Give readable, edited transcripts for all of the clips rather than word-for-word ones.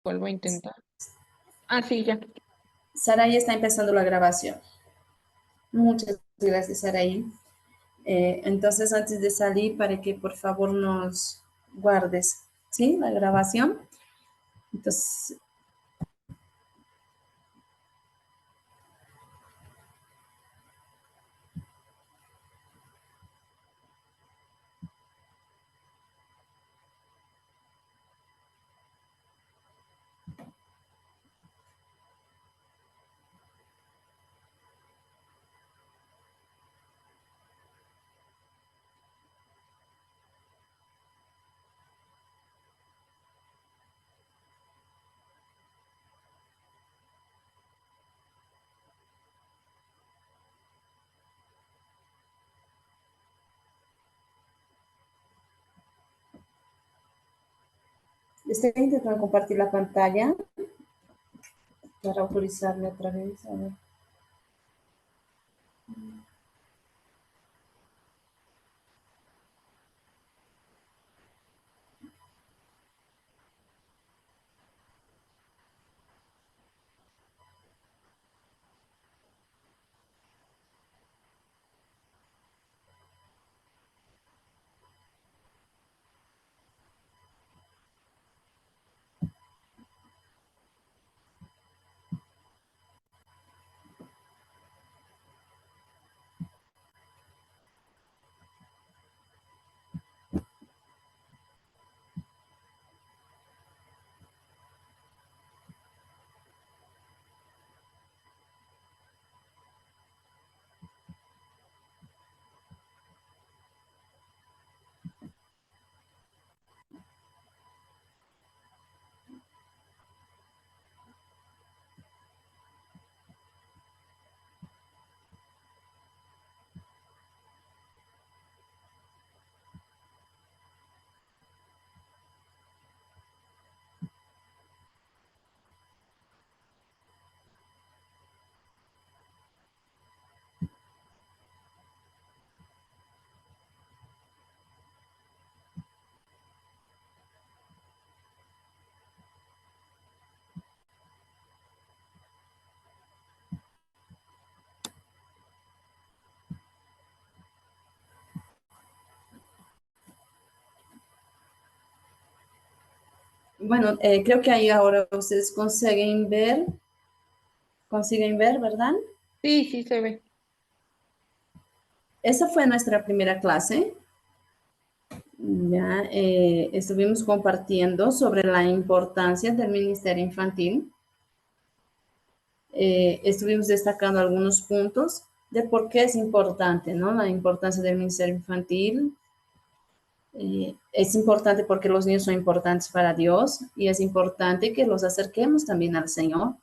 Vuelvo a intentar. Ah, sí, ya. Saraí está empezando la grabación. Muchas gracias, Saraí. Entonces, antes de salir, para que por favor nos guardes, ¿sí? La grabación. Entonces, estoy intentando compartir la pantalla para autorizarme otra vez. A ver. Bueno, creo que ahí ahora ustedes consiguen ver, ¿verdad? Sí, sí se ve. Esa fue nuestra primera clase. Ya estuvimos compartiendo sobre la importancia del ministerio infantil. Estuvimos destacando algunos puntos de por qué es importante, ¿no? La importancia del ministerio infantil. Es importante porque los niños son importantes para Dios y es importante que los acerquemos también al Señor.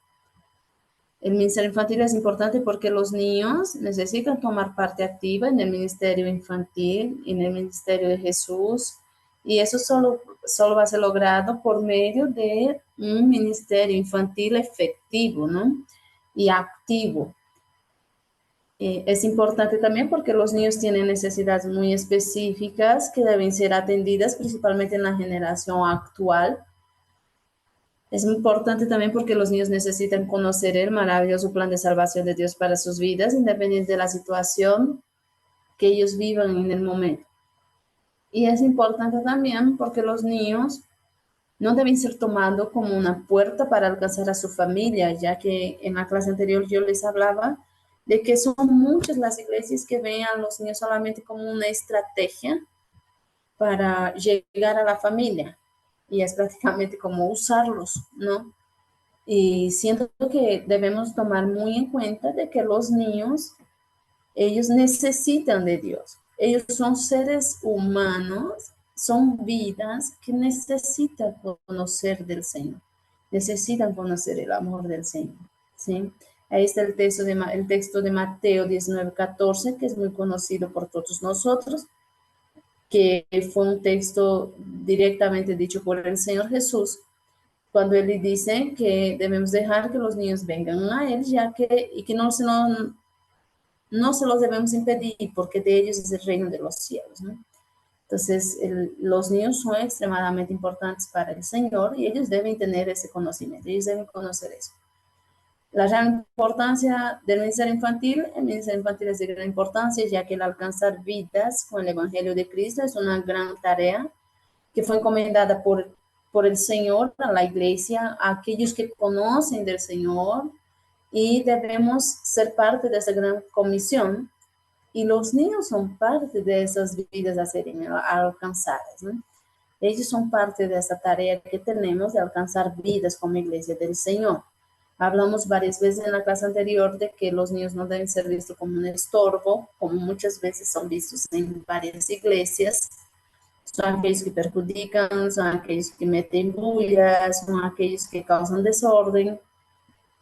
El ministerio infantil es importante porque los niños necesitan tomar parte activa en el ministerio infantil, en el ministerio de Jesús, y eso solo va a ser logrado por medio de un ministerio infantil efectivo, ¿no? Y activo. Es importante también porque los niños tienen necesidades muy específicas que deben ser atendidas principalmente en la generación actual. Es importante también porque los niños necesitan conocer el maravilloso plan de salvación de Dios para sus vidas, independiente de la situación que ellos vivan en el momento. Y es importante también porque los niños no deben ser tomados como una puerta para alcanzar a su familia, ya que en la clase anterior yo les hablaba de que son muchas las iglesias que ven a los niños solamente como una estrategia para llegar a la familia. Y es prácticamente como usarlos, ¿no? Y siento que debemos tomar muy en cuenta de que los niños, ellos necesitan de Dios. Ellos son seres humanos, son vidas que necesitan conocer del Señor, necesitan conocer el amor del Señor, ¿sí? Ahí está el texto de Mateo 19:14, que es muy conocido por todos nosotros, que fue un texto directamente dicho por el Señor Jesús, cuando él dice que debemos dejar que los niños vengan a él, ya que, y que no se los debemos impedir, porque de ellos es el reino de los cielos, ¿no? Entonces, los niños son extremadamente importantes para el Señor y ellos deben tener ese conocimiento, ellos deben conocer eso. La gran importancia del ministerio infantil, el ministerio infantil es de gran importancia, ya que el alcanzar vidas con el Evangelio de Cristo es una gran tarea que fue encomendada por el Señor a la iglesia, a aquellos que conocen del Señor, y debemos ser parte de esa gran comisión. Y los niños son parte de esas vidas a serem alcanzadas, ¿no? Ellos son parte de esa tarea que tenemos de alcanzar vidas como iglesia del Señor. Hablamos varias veces en la clase anterior de que los niños no deben ser vistos como un estorbo, como muchas veces son vistos en varias iglesias. Son aquellos que perjudican, son aquellos que meten bulla, son aquellos que causan desorden.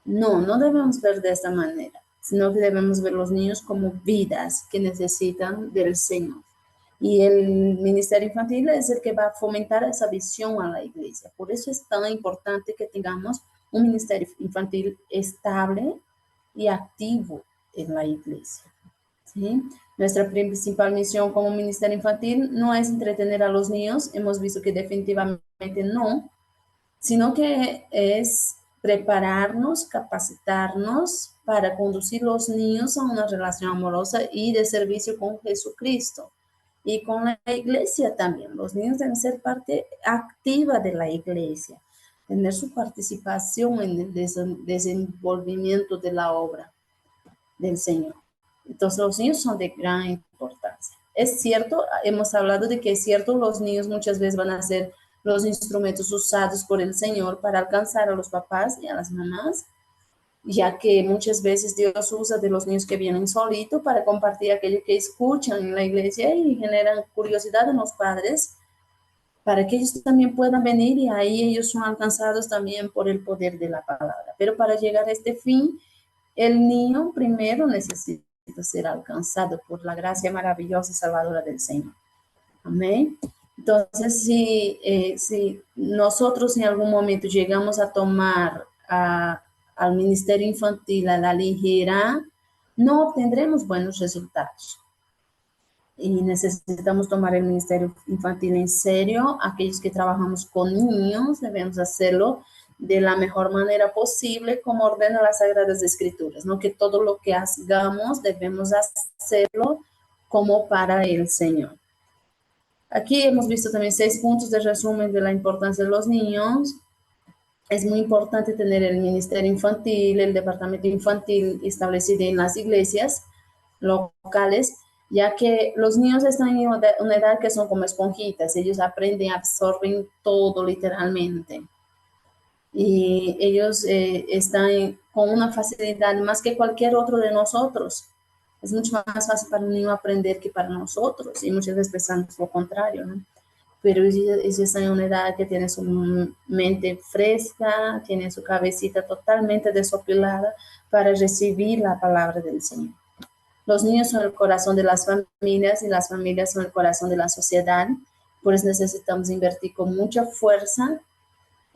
No, no debemos ver de esta manera, sino que debemos ver los niños como vidas que necesitan del Señor. Y el ministerio infantil es el que va a fomentar esa visión a la iglesia. Por eso es tan importante que tengamos un ministerio infantil estable y activo en la iglesia, ¿sí? Nuestra principal misión como ministerio infantil no es entretener a los niños, hemos visto que definitivamente no, sino que es prepararnos, capacitarnos para conducir los niños a una relación amorosa y de servicio con Jesucristo y con la iglesia también. Los niños deben ser parte activa de la iglesia, tener su participación en el desenvolvimiento de la obra del Señor. Entonces, los niños son de gran importancia. Es cierto, hemos hablado de que es cierto, los niños muchas veces van a ser los instrumentos usados por el Señor para alcanzar a los papás y a las mamás, ya que muchas veces Dios usa de los niños que vienen solitos para compartir aquello que escuchan en la iglesia y generan curiosidad en los padres para que ellos también puedan venir y ahí ellos son alcanzados también por el poder de la palabra. Pero para llegar a este fin, el niño primero necesita ser alcanzado por la gracia maravillosa y salvadora del Señor. Amén. Entonces, si nosotros en algún momento llegamos a tomar al ministerio infantil a la ligera, no obtendremos buenos resultados. Y necesitamos tomar el ministerio infantil en serio. Aquellos que trabajamos con niños debemos hacerlo de la mejor manera posible, como ordena las Sagradas Escrituras, ¿no? Que todo lo que hagamos debemos hacerlo como para el Señor. Aquí hemos visto también 6 puntos de resumen de la importancia de los niños. Es muy importante tener el ministerio infantil, el departamento infantil establecido en las iglesias locales, ya que los niños están en una edad que son como esponjitas, ellos aprenden, absorben todo literalmente. Y ellos están con una facilidad más que cualquier otro de nosotros. Es mucho más fácil para un niño aprender que para nosotros, y muchas veces pensamos lo contrario, ¿no? Pero ellos están en una edad que tiene su mente fresca, tiene su cabecita totalmente desopilada para recibir la palabra del Señor. Los niños son el corazón de las familias y las familias son el corazón de la sociedad. Por eso necesitamos invertir con mucha fuerza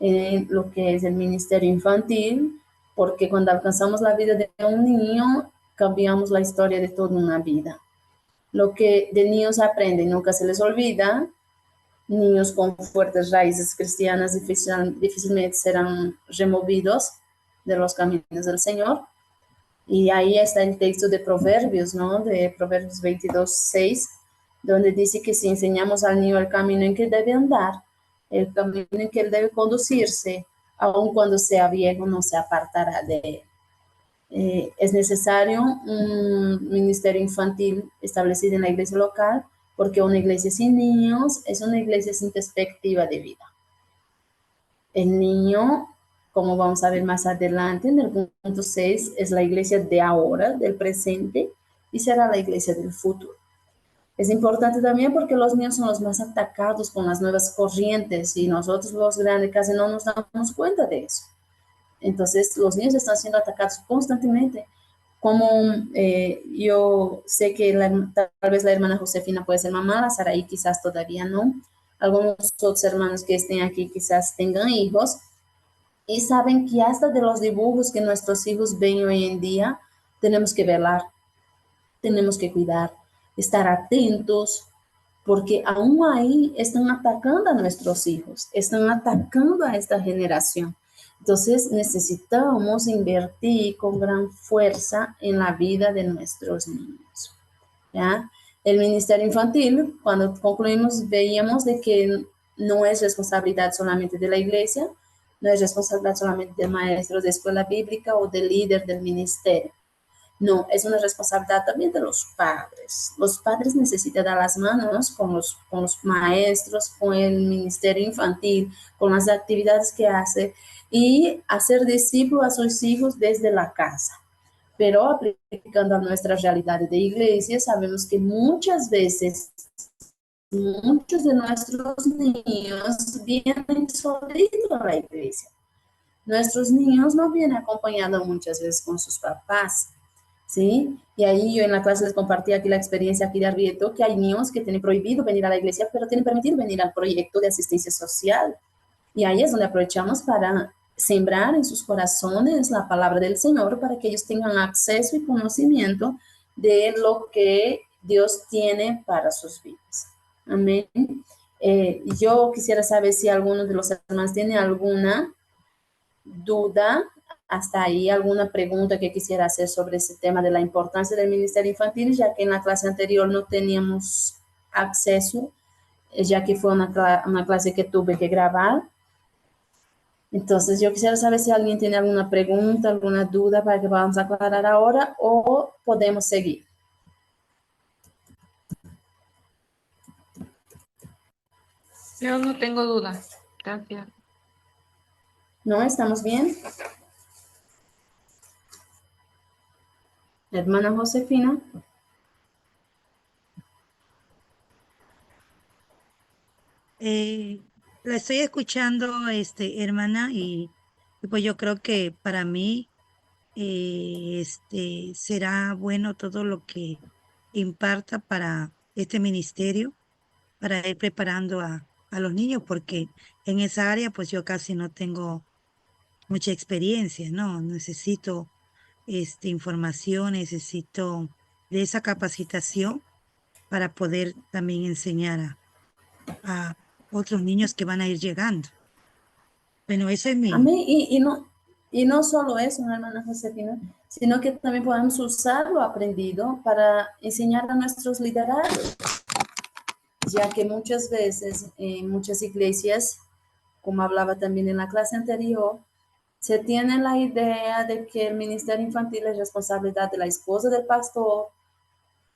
en lo que es el ministerio infantil, porque cuando alcanzamos la vida de un niño, cambiamos la historia de toda una vida. Lo que de niños aprenden nunca se les olvida. Niños con fuertes raíces cristianas difícilmente serán removidos de los caminos del Señor. Y ahí está el texto de Proverbios, ¿no? De Proverbios 22:6, donde dice que si enseñamos al niño el camino en que debe andar, el camino en que él debe conducirse, aun cuando sea viejo, no se apartará de él. Es necesario un ministerio infantil establecido en la iglesia local, porque una iglesia sin niños es una iglesia sin perspectiva de vida. El niño, como vamos a ver más adelante en el punto 6, es la iglesia de ahora, del presente, y será la iglesia del futuro. Es importante también porque los niños son los más atacados con las nuevas corrientes y nosotros los grandes casi no nos damos cuenta de eso. Entonces, los niños están siendo atacados constantemente. Como yo sé que tal vez la hermana Josefina puede ser mamá, la Saraí quizás todavía no. Algunos otros hermanos que estén aquí quizás tengan hijos y saben que hasta de los dibujos que nuestros hijos ven hoy en día, tenemos que velar, tenemos que cuidar, estar atentos, porque aún ahí están atacando a nuestros hijos, están atacando a esta generación. Entonces necesitamos invertir con gran fuerza en la vida de nuestros niños. ¿Ya? El ministerio infantil, cuando concluimos, veíamos de que no es responsabilidad solamente de la iglesia, no es responsabilidad solamente del maestro de escuela bíblica o del líder del ministerio. No, es una responsabilidad también de los padres. Los padres necesitan dar las manos con los maestros, con el ministerio infantil, con las actividades que hace y hacer discípulos a sus hijos desde la casa. Pero aplicando a nuestra realidad de iglesia, sabemos que muchas veces muchos de nuestros niños vienen solitos a la iglesia. Nuestros niños no vienen acompañados muchas veces con sus papás, ¿sí? Y ahí yo en la clase les compartí aquí la experiencia aquí de Arrieto, que hay niños que tienen prohibido venir a la iglesia, pero tienen permitido venir al proyecto de asistencia social. Y ahí es donde aprovechamos para sembrar en sus corazones la palabra del Señor para que ellos tengan acceso y conocimiento de lo que Dios tiene para sus vidas. Amén. Yo quisiera saber si alguno de los hermanos tiene alguna duda hasta ahí, alguna pregunta que quisiera hacer sobre ese tema de la importancia del ministerio infantil, ya que en la clase anterior no teníamos acceso, ya que fue una clase que tuve que grabar. Entonces, yo quisiera saber si alguien tiene alguna pregunta, alguna duda para que podamos aclarar ahora o podemos seguir. Yo no tengo duda. Gracias. ¿No? ¿Estamos bien? Hermana Josefina. La estoy escuchando, hermana, y pues yo creo que para mí, será bueno todo lo que imparta para este ministerio, para ir preparando a los niños, porque en esa área pues yo casi no tengo mucha experiencia, ¿no? Necesito, información, necesito de esa capacitación para poder también enseñar a otros niños que van a ir llegando. Bueno, eso es mi... Amén. Y no solo eso, hermana Josefina, sino que también podemos usar lo aprendido para enseñar a nuestros liderados, ya que muchas veces en muchas iglesias, como hablaba también en la clase anterior, se tiene la idea de que el ministerio infantil es responsabilidad de la esposa del pastor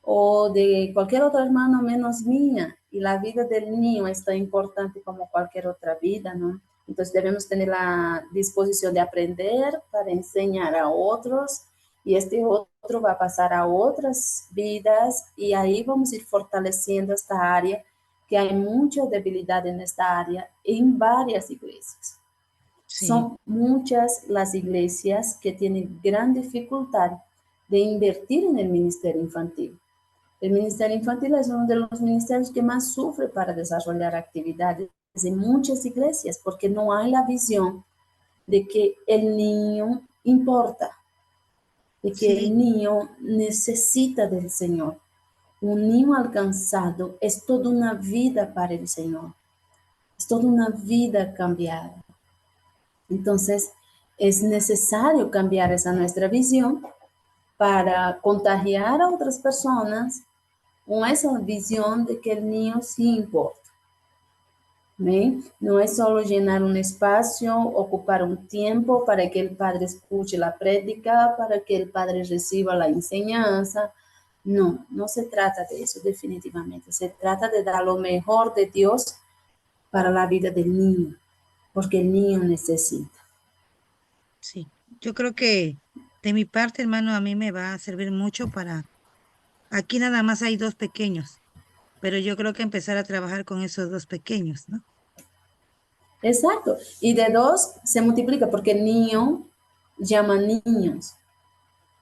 o de cualquier otro hermano menos mía, y la vida del niño es tan importante como cualquier otra vida, ¿no? Entonces debemos tener la disposición de aprender para enseñar a otros, y este otro va a pasar a otras vidas, y ahí vamos a ir fortaleciendo esta área, que hay mucha debilidad en esta área en varias iglesias. Sí, Son muchas las iglesias que tienen gran dificultad de invertir en el ministerio infantil. El ministerio infantil es uno de los ministerios que más sufre para desarrollar actividades en muchas iglesias, porque no hay la visión de que el niño importa, de que el sí, niño necesita del Señor. Un niño alcanzado es toda una vida para el Señor, es toda una vida cambiada. Entonces, es necesario cambiar esa nuestra visión para contagiar a otras personas con esa visión de que el niño sí importa. ¿Ven? No es solo llenar un espacio, ocupar un tiempo para que el padre escuche la prédica, para que el padre reciba la enseñanza. No, no se trata de eso definitivamente. Se trata de dar lo mejor de Dios para la vida del niño, porque el niño necesita. sí. Yo creo que de mi parte, hermano, a mí me va a servir mucho para... Aquí nada más hay dos pequeños, pero yo creo que empezar a trabajar con esos dos pequeños, ¿no? Exacto. Y de dos se multiplica porque el niño llama niños.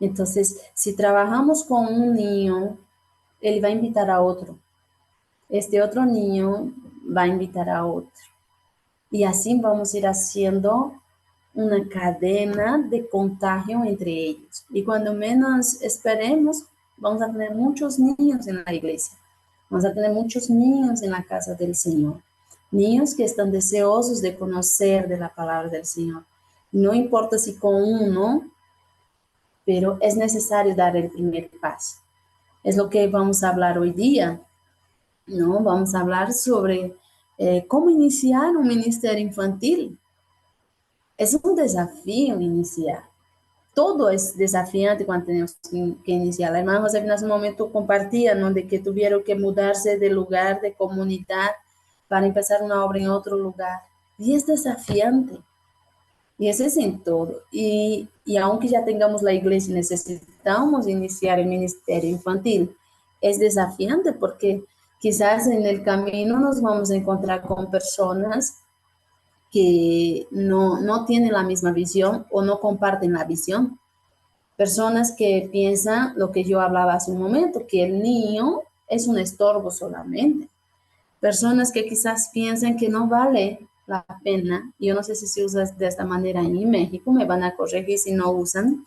Entonces, si trabajamos con un niño, él va a invitar a otro. Este otro niño va a invitar a otro. Y así vamos a ir haciendo una cadena de contagio entre ellos. Y cuando menos esperemos, vamos a tener muchos niños en la iglesia. Vamos a tener muchos niños en la casa del Señor. Niños que están deseosos de conocer de la palabra del Señor. No importa si con uno, pero es necesario dar el primer paso. Es lo que vamos a hablar hoy día, ¿no? Vamos a hablar sobre cómo iniciar un ministerio infantil. Es un desafío iniciar. Todo es desafiante cuando tenemos que iniciar. La hermana Josefina hace un momento compartía, ¿no? De que tuvieron que mudarse de lugar, de comunidad, para empezar una obra en otro lugar. Y es desafiante. Y eso es en todo. Y aunque ya tengamos la iglesia y necesitamos iniciar el ministerio infantil, es desafiante porque quizás en el camino nos vamos a encontrar con personas que no tienen la misma visión o no comparten la visión. Personas que piensan lo que yo hablaba hace un momento, que el niño es un estorbo solamente. Personas que quizás piensan que no vale la pena. Yo no sé si se usa de esta manera en México, me van a corregir si no usan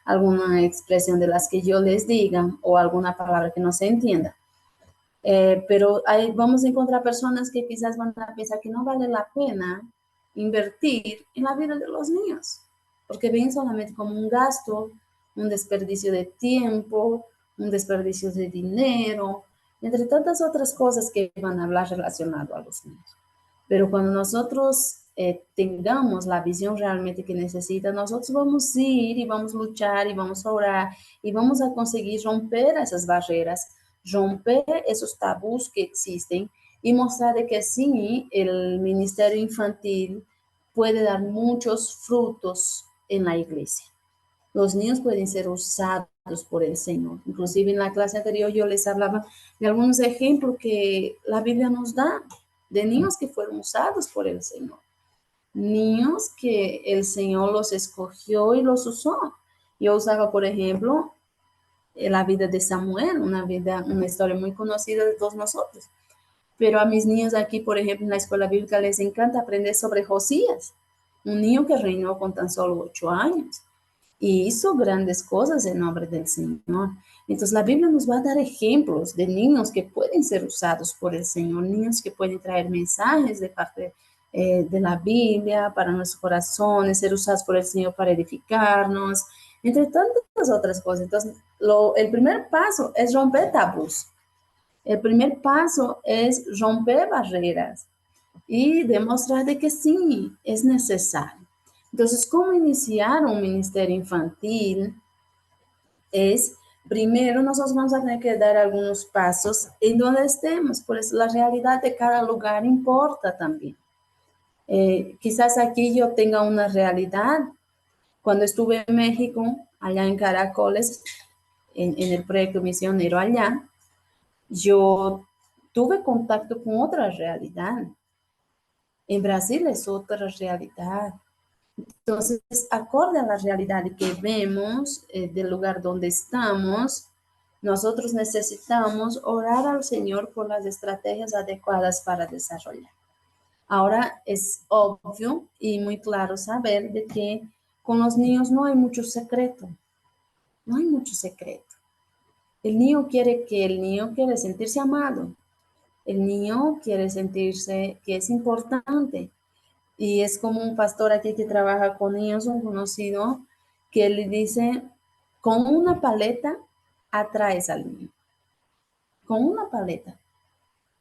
alguna expresión de las que yo les diga o alguna palabra que no se entienda. Pero vamos a encontrar personas que quizás van a pensar que no vale la pena invertir en la vida de los niños, porque ven solamente como un gasto, un desperdicio de tiempo, un desperdicio de dinero, entre tantas otras cosas que van a hablar relacionado a los niños. Pero cuando nosotros tengamos la visión realmente que necesita, nosotros vamos a ir y vamos a luchar y vamos a orar y vamos a conseguir romper esas barreras, romper esos tabús que existen y mostrar de que sí, el ministerio infantil puede dar muchos frutos en la iglesia. Los niños pueden ser usados por el Señor. Inclusive en la clase anterior yo les hablaba de algunos ejemplos que la Biblia nos da de niños que fueron usados por el Señor. Niños que el Señor los escogió y los usó. Yo usaba, por ejemplo, la vida de Samuel, una historia muy conocida de todos nosotros. Pero a mis niños aquí, por ejemplo, en la escuela bíblica les encanta aprender sobre Josías, un niño que reinó con tan solo 8 años y hizo grandes cosas en nombre del Señor. Entonces la Biblia nos va a dar ejemplos de niños que pueden ser usados por el Señor, niños que pueden traer mensajes de parte de la Biblia para nuestros corazones, ser usados por el Señor para edificarnos, entre tantas otras cosas. Entonces, el primer paso es romper tabús. El primer paso es romper barreras y demostrar de que sí, es necesario. Entonces, ¿cómo iniciar un ministerio infantil? Es, primero, nosotros vamos a tener que dar algunos pasos en donde estemos, por eso la realidad de cada lugar importa también. Quizás aquí yo tenga una realidad. Cuando estuve en México, allá en Caracoles, en el proyecto misionero allá, yo tuve contacto con otra realidad. En Brasil es otra realidad. Entonces, acorde a la realidad que vemos del lugar donde estamos, nosotros necesitamos orar al Señor por las estrategias adecuadas para desarrollar. Ahora es obvio y muy claro saber de que con los niños no hay mucho secreto. No hay mucho secreto. El niño quiere sentirse amado. El niño quiere sentirse que es importante. Y es como un pastor aquí que trabaja con niños, un conocido, que le dice, con una paleta atraes al niño. Con una paleta.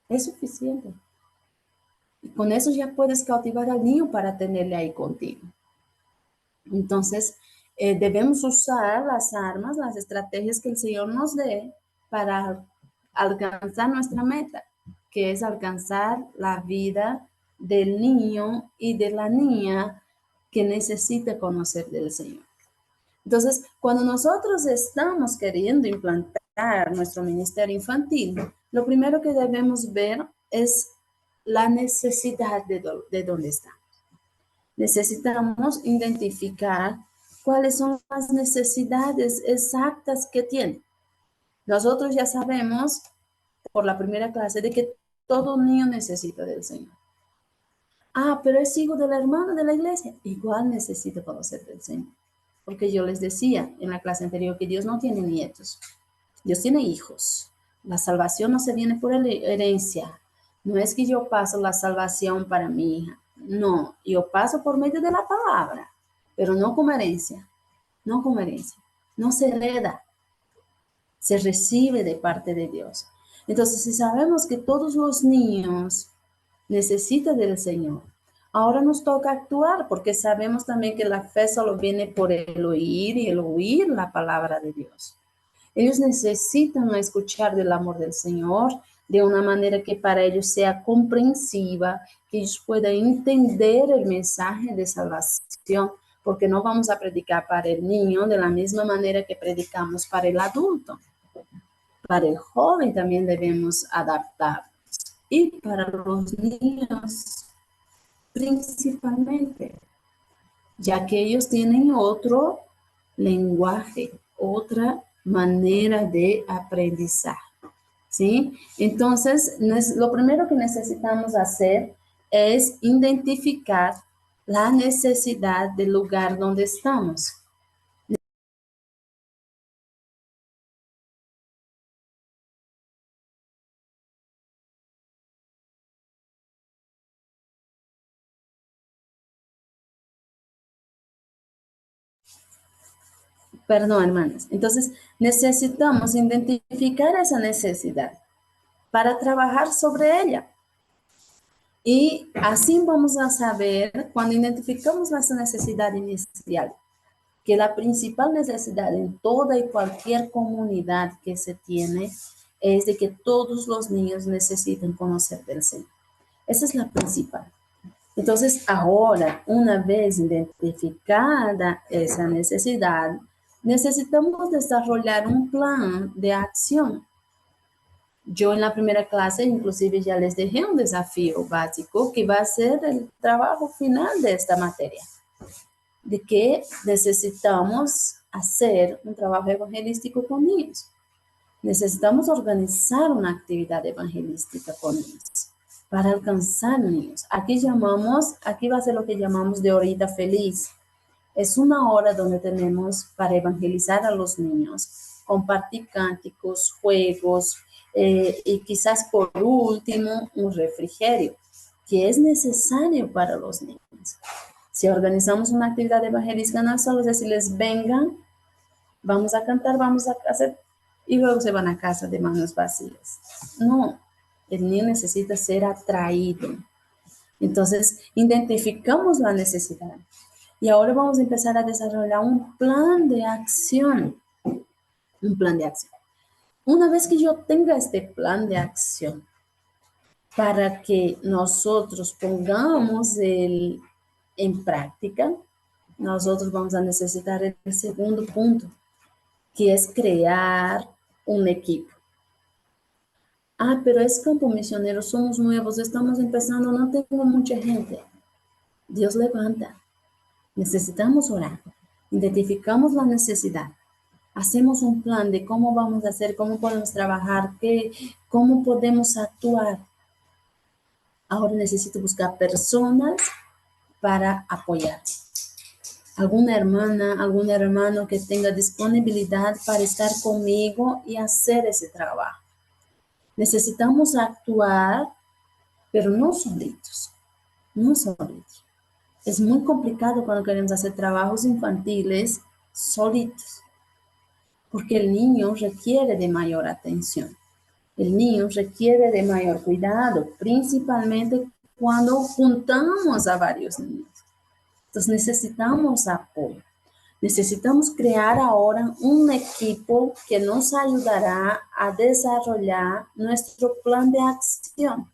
Es suficiente. Y con eso ya puedes cautivar al niño para tenerle ahí contigo. Entonces, debemos usar las armas, las estrategias que el Señor nos dé para alcanzar nuestra meta, que es alcanzar la vida del niño y de la niña que necesita conocer del Señor. Entonces, cuando nosotros estamos queriendo implantar nuestro ministerio infantil, lo primero que debemos ver es la necesidad de dónde está. Necesitamos identificar cuáles son las necesidades exactas que tiene. Nosotros ya sabemos por la primera clase de que todo niño necesita del Señor. Ah, pero es hijo de la hermana de la iglesia. Igual necesita conocer del Señor. Porque yo les decía en la clase anterior que Dios no tiene nietos. Dios tiene hijos. La salvación no se viene por herencia. No es que yo paso la salvación para mi hija. No, yo paso por medio de la palabra, pero no como herencia. No como herencia. No se hereda, se recibe de parte de Dios. Entonces, si sabemos que todos los niños necesitan del Señor, ahora nos toca actuar, porque sabemos también que la fe solo viene por el oír y el oír la palabra de Dios. Ellos necesitan escuchar del amor del Señor de una manera que para ellos sea comprensiva, que ellos puedan entender el mensaje de salvación, porque no vamos a predicar para el niño de la misma manera que predicamos para el adulto. Para el joven también debemos adaptarnos. Y para los niños principalmente, ya que ellos tienen otro lenguaje, otra manera de aprendizaje, ¿sí? Entonces, lo primero que necesitamos hacer es identificar la necesidad del lugar donde estamos. Perdón, hermanas. Entonces, necesitamos identificar esa necesidad para trabajar sobre ella. Y así vamos a saber, cuando identificamos esa necesidad inicial, que la principal necesidad en toda y cualquier comunidad que se tiene es de que todos los niños necesitan conocer del Señor. Esa es la principal. Entonces, ahora, una vez identificada esa necesidad, necesitamos desarrollar un plan de acción. Yo en la primera clase, inclusive, ya les dejé un desafío básico que va a ser el trabajo final de esta materia, de que necesitamos hacer un trabajo evangelístico con niños. Necesitamos organizar una actividad evangelística con niños para alcanzar niños. Aquí va a ser lo que llamamos de horita feliz. Es una hora donde tenemos para evangelizar a los niños, compartir cánticos, juegos y quizás por último un refrigerio, que es necesario para los niños. Si organizamos una actividad evangelística, no solo decirles vengan, vamos a cantar, vamos a hacer, y luego se van a casa de manos vacías. No, el niño necesita ser atraído. Entonces, identificamos la necesidad. Y ahora vamos a empezar a desarrollar un plan de acción. Un plan de acción. Una vez que yo tenga este plan de acción, para que nosotros pongamos en práctica, nosotros vamos a necesitar el segundo punto, que es crear un equipo. Ah, pero es campo misionero, somos nuevos, estamos empezando, no tengo mucha gente. Dios levanta. Necesitamos orar. Identificamos la necesidad. Hacemos un plan de cómo vamos a hacer, cómo podemos trabajar, cómo podemos actuar. Ahora necesito buscar personas para apoyar. Alguna hermana, algún hermano que tenga disponibilidad para estar conmigo y hacer ese trabajo. Necesitamos actuar, pero no solitos, no solitos. Es muy complicado cuando queremos hacer trabajos infantiles solitos, porque el niño requiere de mayor atención. El niño requiere de mayor cuidado, principalmente cuando juntamos a varios niños. Entonces necesitamos apoyo. Necesitamos crear ahora un equipo que nos ayudará a desarrollar nuestro plan de acción.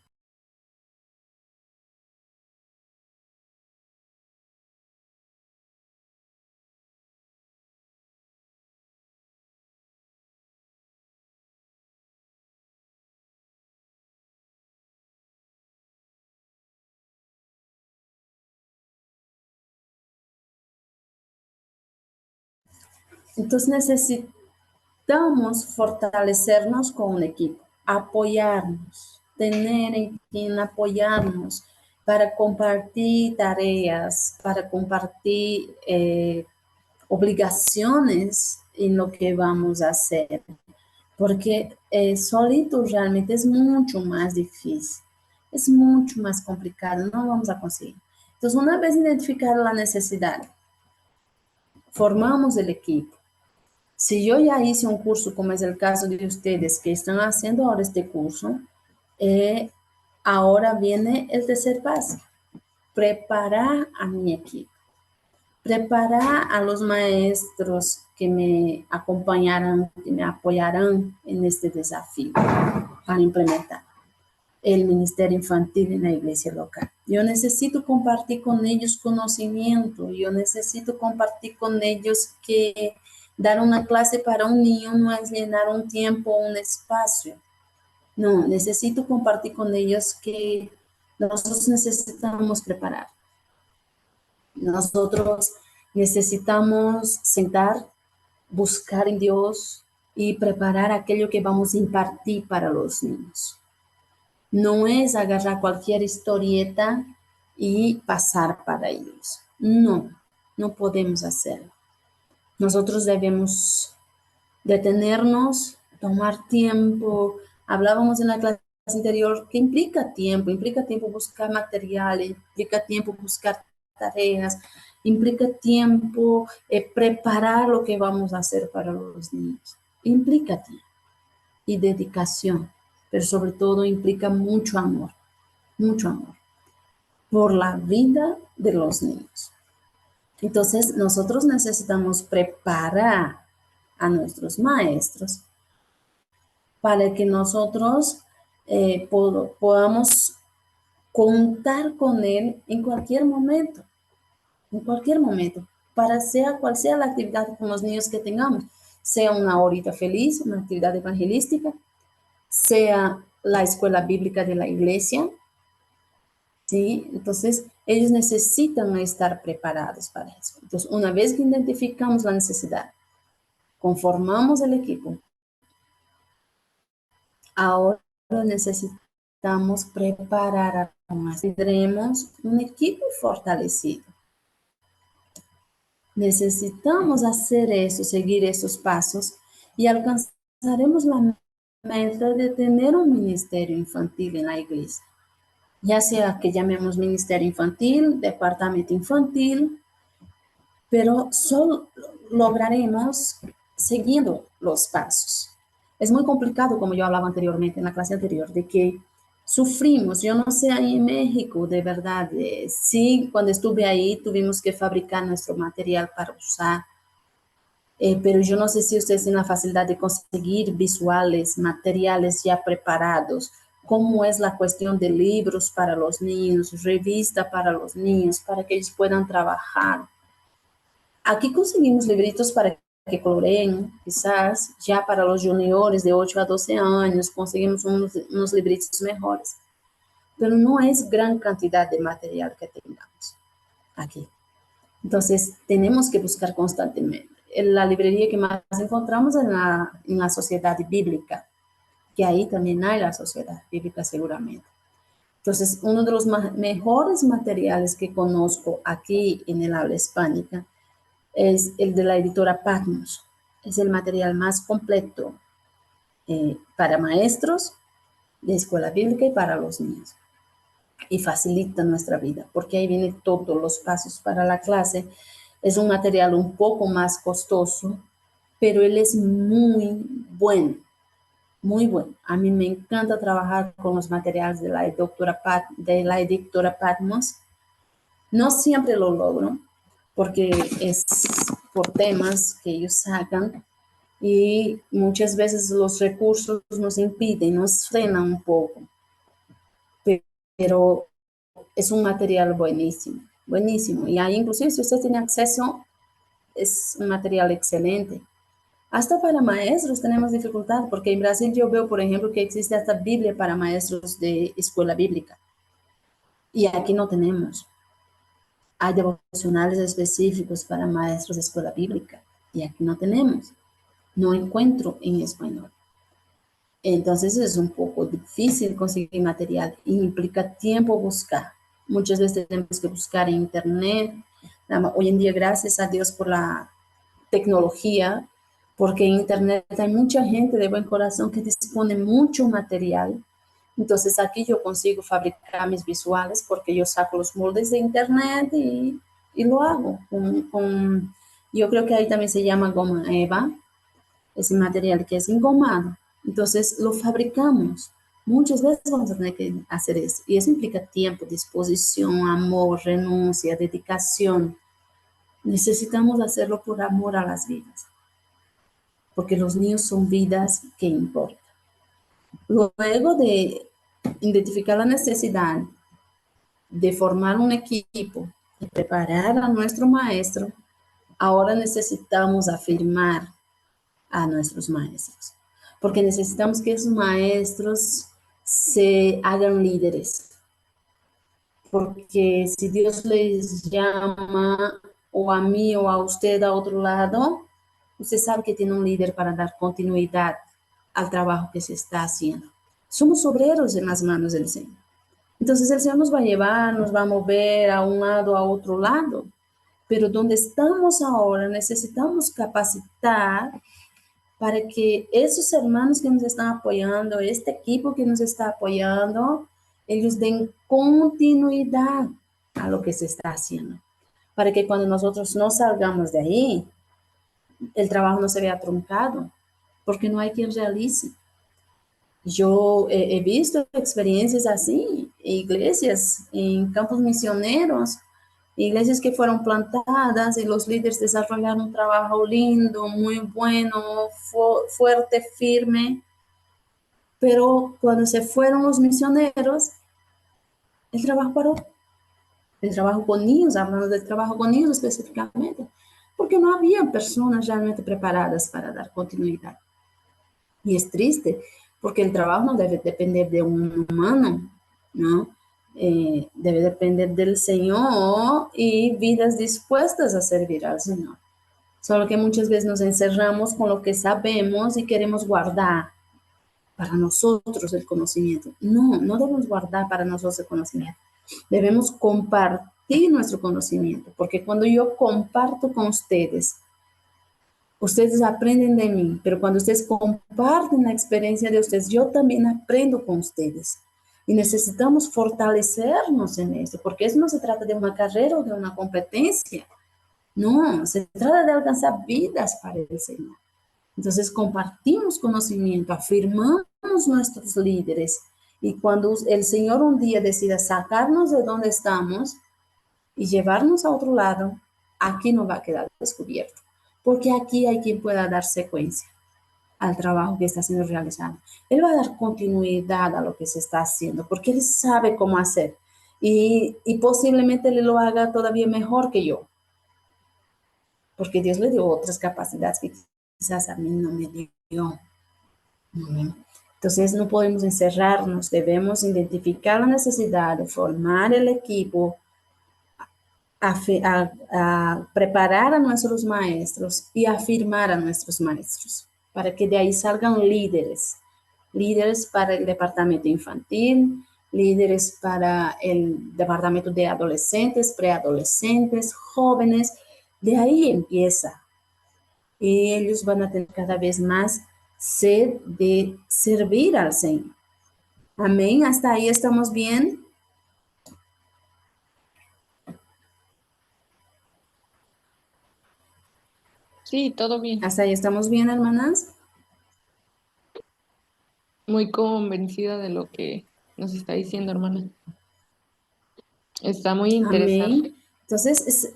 Entonces necesitamos fortalecernos con un equipo, apoyarnos, tener en quien apoyarnos para compartir tareas, para compartir obligaciones en lo que vamos a hacer, porque solito realmente es mucho más difícil, es mucho más complicado, no vamos a conseguir. Entonces, una vez identificada la necesidad, formamos el equipo. Si yo ya hice un curso, como es el caso de ustedes que están haciendo ahora este curso, ahora viene el tercer paso, preparar a mi equipo, preparar a los maestros que me acompañarán, que me apoyarán en este desafío para implementar el ministerio infantil en la iglesia local. Yo necesito compartir con ellos conocimiento, yo necesito compartir con ellos que dar una clase para un niño no es llenar un tiempo, un espacio. No, necesito compartir con ellos que nosotros necesitamos preparar. Nosotros necesitamos sentar, buscar en Dios y preparar aquello que vamos a impartir para los niños. No es agarrar cualquier historieta y pasar para ellos. No, no podemos hacerlo. Nosotros debemos detenernos, tomar tiempo. Hablábamos en la clase anterior que implica tiempo buscar material, implica tiempo buscar tareas, implica tiempo preparar lo que vamos a hacer para los niños. Implica tiempo y dedicación, pero sobre todo implica mucho amor por la vida de los niños. Entonces, nosotros necesitamos preparar a nuestros maestros para que nosotros podamos contar con él en cualquier momento, para sea cual sea la actividad con los niños que tengamos, sea una horita feliz, una actividad evangelística, sea la escuela bíblica de la iglesia, ¿sí? Entonces, ellos necesitan estar preparados para eso. Entonces, una vez que identificamos la necesidad, conformamos el equipo, ahora necesitamos preparar a más. Tendremos un equipo fortalecido. Necesitamos hacer eso, seguir esos pasos y alcanzaremos la meta de tener un ministerio infantil en la iglesia. Ya sea que llamemos ministerio infantil, departamento infantil, pero solo lograremos siguiendo los pasos. Es muy complicado, como yo hablaba anteriormente en la clase anterior, de que sufrimos. Yo no sé ahí en México, de verdad, sí, cuando estuve ahí tuvimos que fabricar nuestro material para usar, pero yo no sé si ustedes tienen la facilidad de conseguir visuales, materiales ya preparados, cómo es la cuestión de libros para los niños, revista para los niños, para que ellos puedan trabajar. Aquí conseguimos libritos para que coloreen, quizás ya para los juniores de 8 a 12 años, conseguimos unos libritos mejores, pero no es gran cantidad de material que tengamos aquí. Entonces, tenemos que buscar constantemente. La librería que más encontramos es en la Sociedad Bíblica, que ahí también hay la Sociedad Bíblica seguramente. Entonces, uno de los mejores materiales que conozco aquí en el habla hispánica es el de la editora Patmos. Es el material más completo para maestros de escuela bíblica y para los niños. Y facilita nuestra vida, porque ahí vienen todos los pasos para la clase. Es un material un poco más costoso, pero él es muy bueno, muy bueno. A mí me encanta trabajar con los materiales de la editora Patmos. No siempre lo logro, porque es por temas que ellos sacan y muchas veces los recursos nos impiden, nos frenan un poco, pero es un material buenísimo, buenísimo. Y ahí inclusive si usted tiene acceso, es un material excelente. Hasta para maestros tenemos dificultad, porque en Brasil yo veo, por ejemplo, que existe hasta Biblia para maestros de escuela bíblica. Y aquí no tenemos. Hay devocionales específicos para maestros de escuela bíblica. Y aquí no tenemos. No encuentro en español. Entonces es un poco difícil conseguir material y implica tiempo buscar. Muchas veces tenemos que buscar en internet. Hoy en día, gracias a Dios por la tecnología, porque en Internet hay mucha gente de buen corazón que dispone mucho material. Entonces aquí yo consigo fabricar mis visuales porque yo saco los moldes de Internet y lo hago. Yo creo que ahí también se llama goma eva, ese material que es engomado. Entonces lo fabricamos. Muchas veces vamos a tener que hacer eso. Y eso implica tiempo, disposición, amor, renuncia, dedicación. Necesitamos hacerlo por amor a las vidas, porque los niños son vidas que importan. Luego de identificar la necesidad de formar un equipo, de preparar a nuestro maestro, ahora necesitamos afirmar a nuestros maestros, porque necesitamos que esos maestros se hagan líderes, porque si Dios les llama o a mí o a usted a otro lado, usted sabe que tiene un líder para dar continuidad al trabajo que se está haciendo. Somos obreros en las manos del Señor. Entonces el Señor nos va a llevar, nos va a mover a un lado, a otro lado. Pero donde estamos ahora necesitamos capacitar para que esos hermanos que nos están apoyando, este equipo que nos está apoyando, ellos den continuidad a lo que se está haciendo. Para que cuando nosotros no salgamos de ahí, el trabajo no se vea truncado, porque no hay quien realice. Yo he visto experiencias así, iglesias en campos misioneros, iglesias que fueron plantadas y los líderes desarrollaron un trabajo lindo, muy bueno, fuerte, firme, pero cuando se fueron los misioneros, el trabajo paró. El trabajo con niños, hablando del trabajo con niños específicamente, porque no había personas realmente preparadas para dar continuidad. Y es triste, porque el trabajo no debe depender de un humano, ¿no? Debe depender del Señor y vidas dispuestas a servir al Señor. Solo que muchas veces nos encerramos con lo que sabemos y queremos guardar para nosotros el conocimiento. No, no debemos guardar para nosotros el conocimiento. Debemos compartir nuestro conocimiento, porque cuando yo comparto con ustedes, ustedes aprenden de mí, pero cuando ustedes comparten la experiencia de ustedes, yo también aprendo con ustedes. Y necesitamos fortalecernos en eso, porque eso no se trata de una carrera o de una competencia. No, se trata de alcanzar vidas para el Señor. Entonces compartimos conocimiento, afirmamos nuestros líderes. Y cuando el Señor un día decida sacarnos de donde estamos y llevarnos a otro lado, aquí no va a quedar descubierto, porque aquí hay quien pueda dar secuencia al trabajo que está siendo realizado. Él va a dar continuidad a lo que se está haciendo, porque él sabe cómo hacer y posiblemente le lo haga todavía mejor que yo, porque Dios le dio otras capacidades que quizás a mí no me dio. Entonces no podemos encerrarnos, debemos identificar la necesidad de formar el equipo, a preparar a nuestros maestros y afirmar a nuestros maestros, para que de ahí salgan líderes, líderes para el departamento infantil, líderes para el departamento de adolescentes, preadolescentes, jóvenes, de ahí empieza. Y ellos van a tener cada vez más sed de servir al Señor. Amén, hasta ahí estamos bien. Sí, todo bien. Hasta ahí estamos bien, hermanas. Muy convencida de lo que nos está diciendo, hermana. Está muy interesante. Amén. Entonces,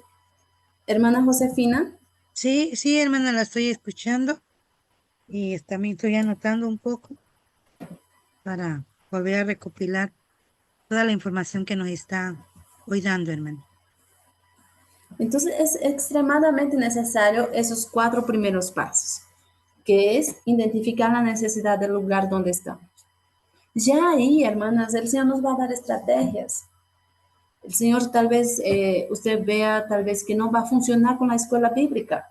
hermana Josefina, Sí, sí, hermana, la estoy escuchando y también estoy anotando un poco para volver a recopilar toda la información que nos está hoy dando, hermana. entonces es extremadamente necesario esos 4 primeros pasos, que es identificar la necesidad del lugar donde estamos. Ya ahí, hermanas, el Señor nos va a dar estrategias. El Señor tal vez, usted vea tal vez que no va a funcionar con la escuela bíblica,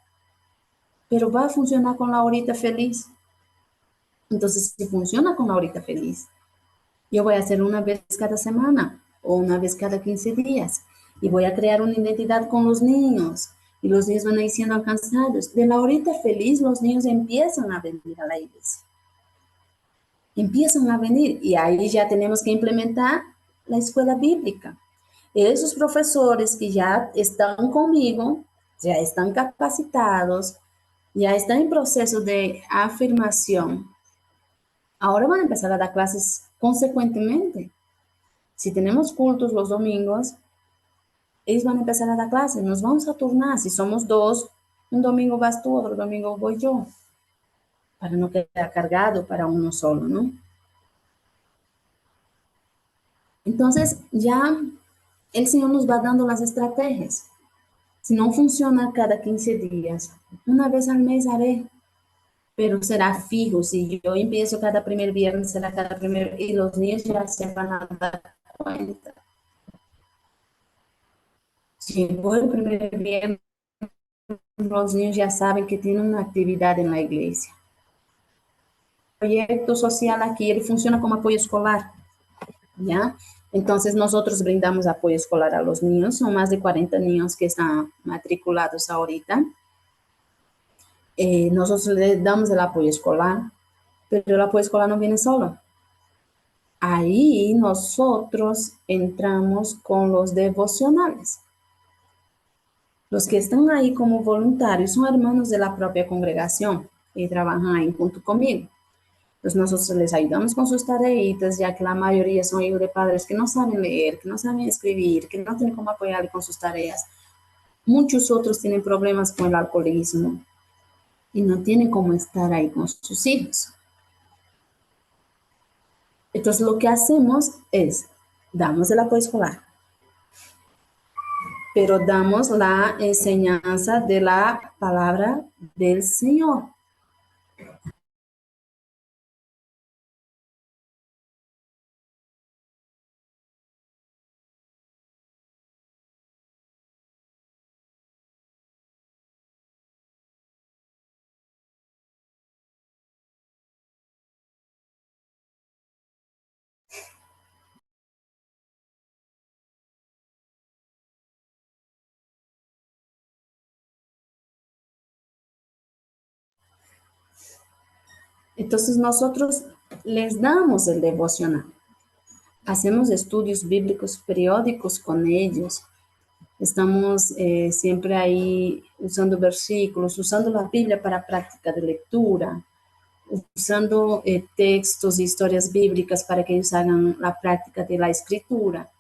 pero va a funcionar con la horita feliz. Entonces, si funciona con la horita feliz, yo voy a hacer una vez cada semana o una vez cada 15 días y voy a crear una identidad con los niños y los niños van ahí siendo alcanzados. De la horita feliz, los niños empiezan a venir a la iglesia. Empiezan a venir y ahí ya tenemos que implementar la escuela bíblica. Esos profesores que ya están conmigo, ya están capacitados, ya están en proceso de afirmación, ahora van a empezar a dar clases consecuentemente. Si tenemos cultos los domingos, ellos van a empezar a dar clases, nos vamos a turnar. Si somos dos, un domingo vas tú, otro domingo voy yo, para no quedar cargado para uno solo, ¿no? Entonces, ya el Señor nos va dando las estrategias. Si no funciona cada 15 días, una vez al mes haré, pero será fijo. Si yo empiezo cada primer viernes, será cada primer, y los niños ya se van a dar cuenta. Si voy el primer viernes, los niños ya saben que tienen una actividad en la iglesia. El proyecto social aquí, ele funciona como apoyo escolar, ¿ya? Entonces, nosotros brindamos apoyo escolar a los niños, son más de 40 niños que están matriculados ahorita. Nosotros les damos el apoyo escolar, pero el apoyo escolar no viene solo. Ahí nosotros entramos con los devocionales. Los que están ahí como voluntarios son hermanos de la propia congregación y trabajan ahí junto conmigo. Pues nosotros les ayudamos con sus tareitas, ya que la mayoría son hijos de padres que no saben leer, que no saben escribir, que no tienen cómo apoyarle con sus tareas. Muchos otros tienen problemas con el alcoholismo y no tienen cómo estar ahí con sus hijos. Entonces lo que hacemos es, damos el apoyo escolar, pero damos la enseñanza de la palabra del Señor. Entonces nosotros les damos el devocional. Hacemos estudios bíblicos periódicos con ellos. Estamos siempre ahí usando versículos, usando la Biblia para práctica de lectura, usando textos e historias bíblicas para que ellos hagan la práctica de la escritura.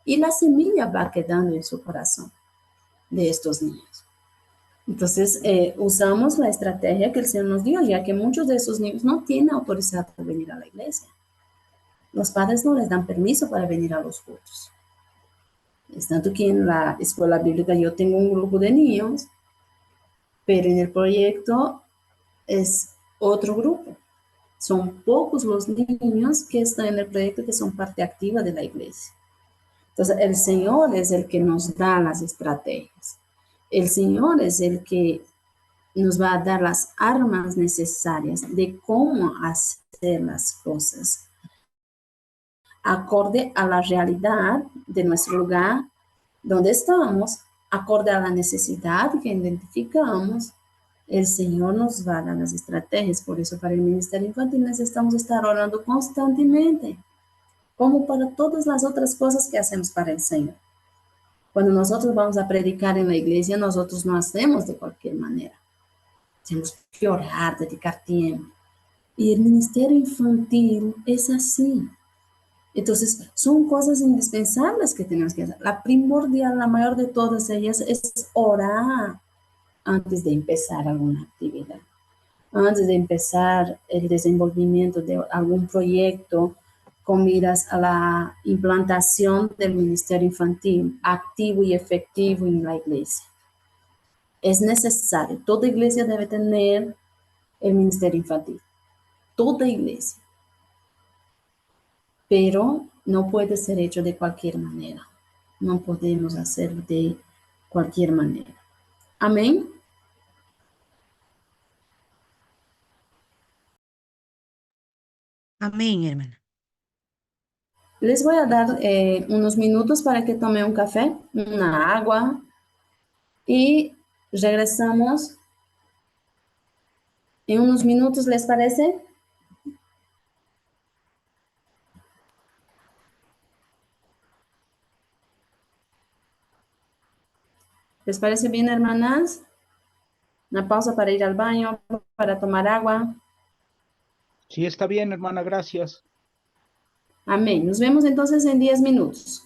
Y la semilla va quedando en su corazón de estos niños. Entonces, usamos la estrategia que el Señor nos dio, ya que muchos de esos niños no tienen autorizado para venir a la iglesia. Los padres no les dan permiso para venir a los cultos. Es tanto que en la escuela bíblica yo tengo un grupo de niños, pero en el proyecto es otro grupo. Son pocos los niños que están en el proyecto que son parte activa de la iglesia. Entonces, el Señor es el que nos da las estrategias. El Señor es el que nos va a dar las armas necesarias de cómo hacer las cosas acorde a la realidad de nuestro lugar donde estamos, acorde a la necesidad que identificamos. El Señor nos va a dar las estrategias. Por eso, para el Ministerio Infantil necesitamos estar orando constantemente, como para todas las otras cosas que hacemos para el Señor. Cuando nosotros vamos a predicar en la iglesia, nosotros no hacemos de cualquier manera. Tenemos que orar, dedicar tiempo. Y el ministerio infantil es así. Entonces, son cosas indispensables que tenemos que hacer. La primordial, la mayor de todas ellas, es orar antes de empezar alguna actividad. Antes de empezar el desenvolvimiento de algún proyecto con miras a la implantación del ministerio infantil activo y efectivo en la iglesia. Es necesario, toda iglesia debe tener el ministerio infantil, toda iglesia, pero no puede ser hecho de cualquier manera, no podemos hacerlo de cualquier manera. Amén. Amén, hermana. Les voy a dar unos minutos para que tome un café, una agua y Regresamos en unos minutos, ¿les parece? ¿Les parece bien, hermanas? Una pausa para ir al baño, para tomar agua. Sí, está bien, hermana, gracias. Amén. Nos vemos entonces en 10 minutos.